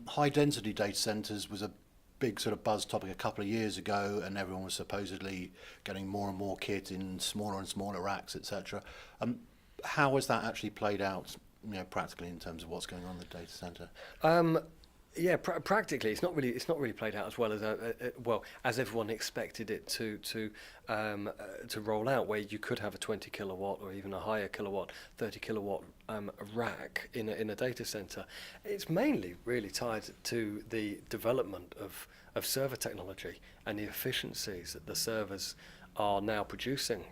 high density data centers was a big sort of buzz topic a couple of years ago, and everyone was supposedly getting more and more kit in smaller and smaller racks, etc. How has that actually played out, practically in terms of what's going on in the data center? Yeah, practically, it's not really played out as well as everyone expected it to roll out. Where you could have a 20 kilowatt or even a higher kilowatt, 30 kilowatt rack in a data center. It's mainly really tied to the development of server technology and the efficiencies that the servers are now producing.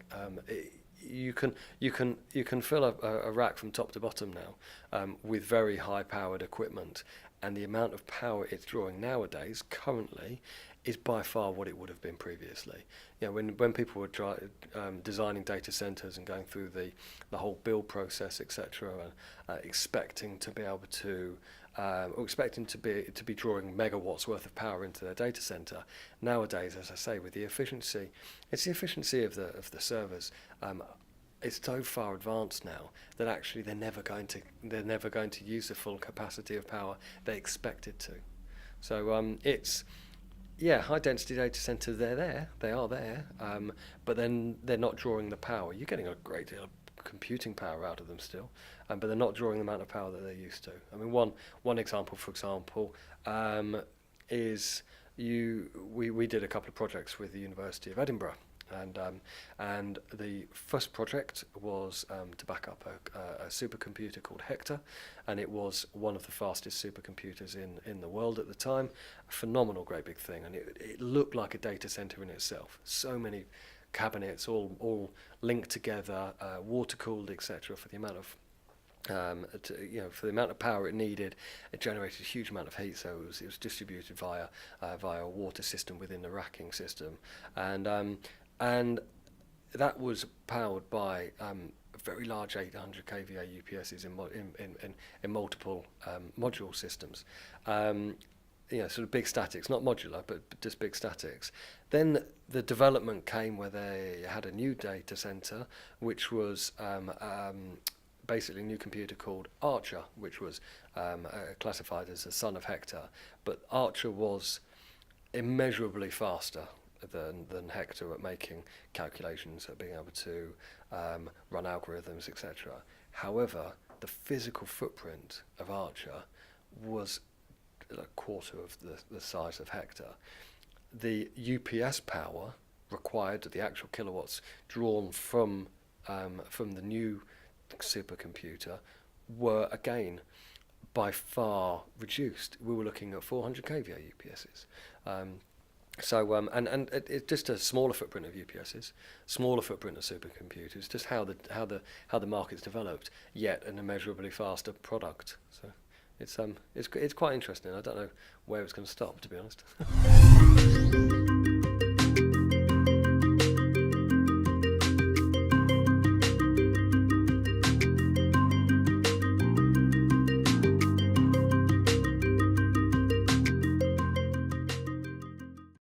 You can fill a rack from top to bottom now with very high powered equipment, and the amount of power it's drawing nowadays currently is by far what it would have been previously. When people were designing data centers and going through the whole build process, etc., expecting to be able to or expecting to be drawing megawatts worth of power into their data center, nowadays, as I say, with the efficiency, it's the efficiency of the servers. It's so far advanced now that actually they're never going to use the full capacity of power they expected to. So it's high density data centers. They are there, but then they're not drawing the power. You're getting a great deal of computing power out of them still, but they're not drawing the amount of power that they're used to. I mean, one example, for example, is we did a couple of projects with the University of Edinburgh. And the first project was to back up a supercomputer called Hector, and it was one of the fastest supercomputers in the world at the time. A phenomenal, great big thing, and it looked like a data center in itself. So many cabinets, all linked together, water cooled, etc. For the amount of for the amount of power it needed. It generated a huge amount of heat, so it was distributed via a water system within the racking system, and that was powered by very large 800 kVA UPSs in multiple module systems. Sort of big statics, not modular, but just big statics. Then the development came where they had a new data center, which was basically a new computer called Archer, which was classified as a son of Hector. But Archer was immeasurably faster than Hector at making calculations, at being able to run algorithms, etc. However, the physical footprint of Archer was a quarter of the size of Hector. The UPS power required, the actual kilowatts drawn from the new supercomputer, were again by far reduced. We were looking at 400 kVA UPSs. And it's just a smaller footprint of UPSs, smaller footprint of supercomputers, just how the market's developed, yet an immeasurably faster product. So it's quite interesting. I don't know where it's going to stop, to be honest.